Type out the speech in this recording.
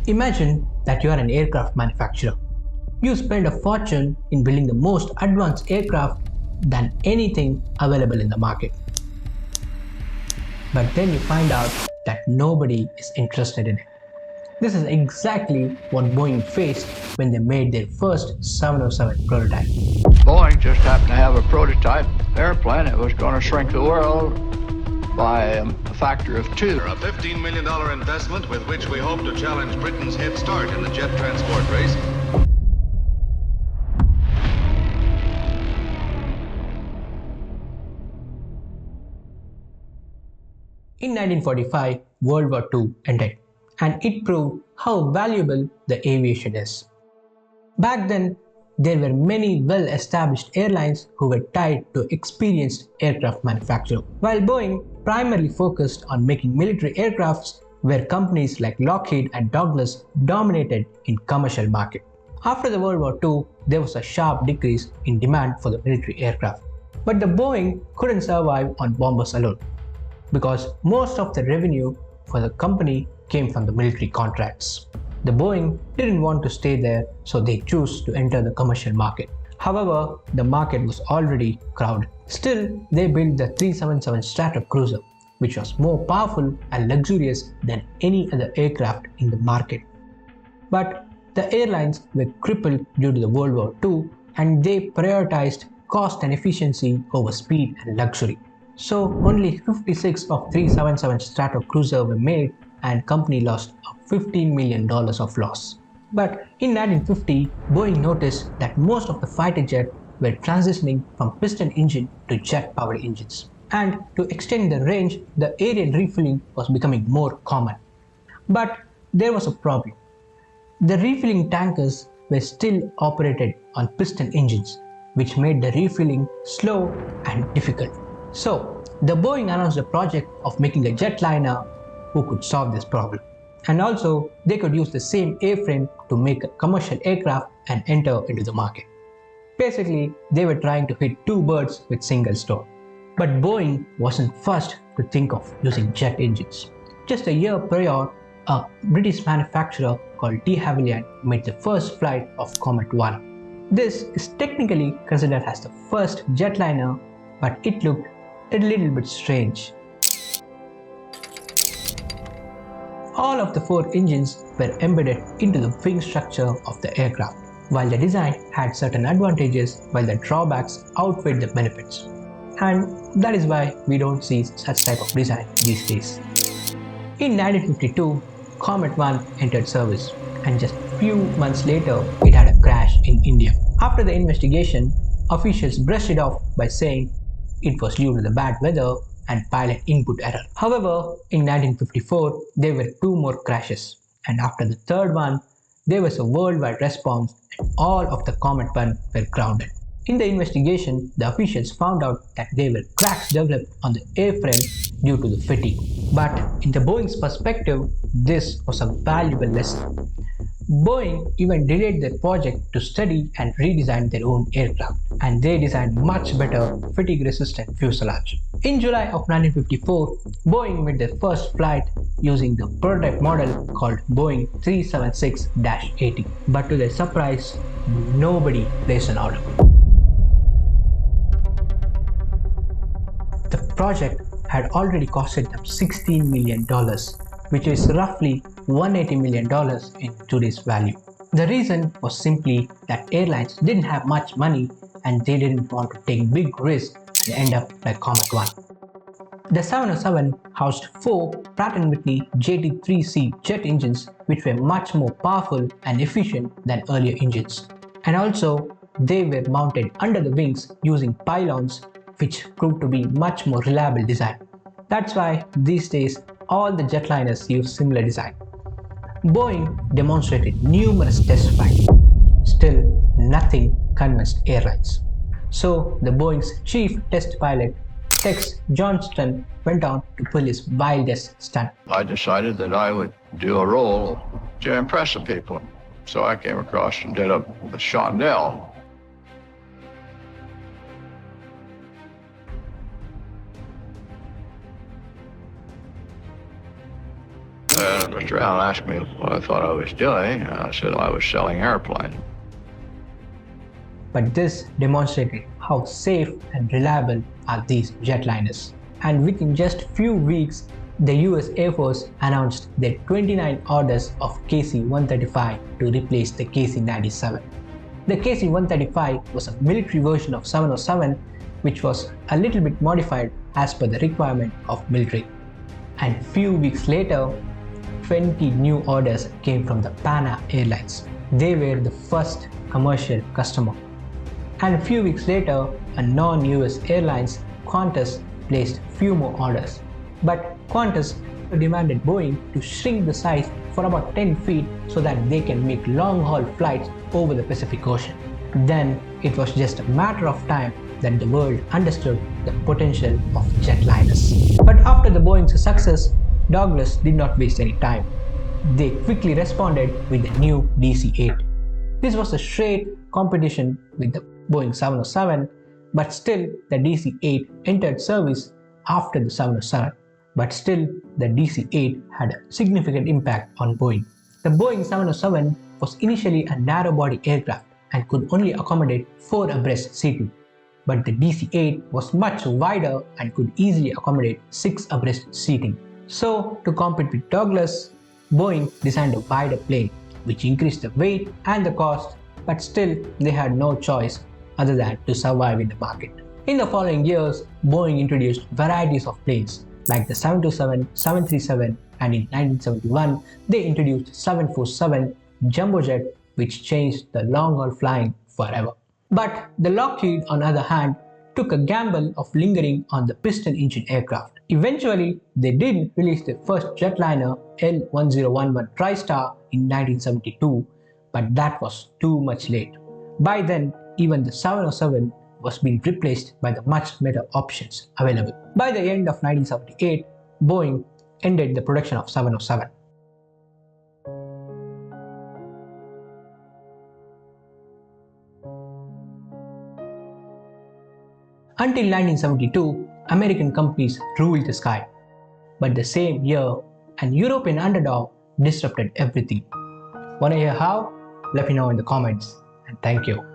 Imagine that you are an aircraft manufacturer. You spend a fortune in building the most advanced aircraft than anything available in the market. But then you find out that nobody is interested in it. This is exactly what Boeing faced when they made their first 707 prototype. Boeing just happened to have a prototype airplane that was going to shrink the world by a factor of 2. A $15 million investment with which we hope to challenge Britain's head start in the jet transport race. In 1945, World War II ended, and it proved how valuable the aviation is. Back then, there were many well-established airlines who were tied to experienced aircraft manufacturers, while Boeing primarily focused on making military aircrafts where companies like Lockheed and Douglas dominated in commercial market. After the World War II, there was a sharp decrease in demand for the military aircraft. But the Boeing couldn't survive on bombers alone, because most of the revenue for the company came from the military contracts. The Boeing didn't want to stay there, so they chose to enter the commercial market. However, the market was already crowded. Still, they built the 377 Stratocruiser, which was more powerful and luxurious than any other aircraft in the market. But the airlines were crippled due to the World War II, and they prioritized cost and efficiency over speed and luxury. So only 56 of 377 Stratocruiser were made, and company lost $15 million of loss. But in 1950, Boeing noticed that most of the fighter jet were transitioning from piston engine to jet-powered engines. And to extend the range, the aerial refueling was becoming more common. But there was a problem. The refueling tankers were still operated on piston engines, which made the refueling slow and difficult. So, the Boeing announced a project of making a jetliner who could solve this problem. And also, they could use the same airframe to make a commercial aircraft and enter into the market. Basically, they were trying to hit two birds with single stone. But Boeing wasn't first to think of using jet engines. Just a year prior, a British manufacturer called de Havilland made the first flight of Comet 1. This is technically considered as the first jetliner, but it looked a little bit strange. All of the four engines were embedded into the wing structure of the aircraft. While the design had certain advantages, while the drawbacks outweighed the benefits. And that is why we don't see such type of design these days. In 1952, Comet 1 entered service, and just few months later, it had a crash in India. After the investigation, officials brushed it off by saying it was due to the bad weather and pilot input error. However, in 1954, there were two more crashes, and after the third one, there was a worldwide response and all of the Comet 1 were grounded. In the investigation, the officials found out that there were cracks developed on the airframe due to the fatigue. But in the Boeing's perspective, this was a valuable lesson. Boeing even delayed their project to study and redesign their own aircraft, and they designed much better fatigue-resistant fuselage. In July of 1954, Boeing made their first flight using the prototype model called Boeing 376-80. But to their surprise, nobody placed an order. The project had already costed them $16 million, which is roughly $180 million in today's value. The reason was simply that airlines didn't have much money and they didn't want to take big risks and end up like Comet 1. The 707 housed four Pratt & Whitney JT3C jet engines, which were much more powerful and efficient than earlier engines. And also, they were mounted under the wings using pylons, which proved to be much more reliable design. That's why these days all the jetliners use similar design. Boeing demonstrated numerous test flights. Still, nothing convinced airlines. So the Boeing's chief test pilot, Tex Johnston, went on to pull his wildest stunt. I decided that I would do a role to impress the people. So I came across and did a chandelle. Mr. Allen asked me what I thought I was doing. I said I was selling airplanes. But this demonstrated how safe and reliable are these jetliners. And within just few weeks, the US Air Force announced their 29 orders of KC-135 to replace the KC-97. The KC-135 was a military version of 707, which was a little bit modified as per the requirement of military. And few weeks later, 20 new orders came from the Pana Airlines. They were the first commercial customer. And a few weeks later, a non-US airlines, Qantas, placed few more orders. But Qantas demanded Boeing to shrink the size for about 10 feet so that they can make long-haul flights over the Pacific Ocean. Then it was just a matter of time that the world understood the potential of jetliners. But after the Boeing's success, Douglas did not waste any time. They quickly responded with the new DC-8. This was a straight competition with the Boeing 707, but still the DC-8 entered service after the 707. But still, the DC-8 had a significant impact on Boeing. The Boeing 707 was initially a narrow-body aircraft and could only accommodate 4 abreast seating. But the DC-8 was much wider and could easily accommodate 6 abreast seating. So, to compete with Douglas, Boeing designed a wider plane, which increased the weight and the cost, but still they had no choice other than to survive in the market. In the following years, Boeing introduced varieties of planes like the 727, 737, and in 1971 they introduced 747 jumbo jet, which changed the long-haul flying forever. But the Lockheed, on the other hand, took a gamble of lingering on the piston engine aircraft. Eventually, they did release their first jetliner L1011 TriStar in 1972, but that was too much late. By then, even the 707 was being replaced by the much better options available. By the end of 1978, Boeing ended the production of 707. Until 1972, American companies ruled the sky. But the same year, an European underdog disrupted everything. Wanna hear how? Let me know in the comments, and thank you.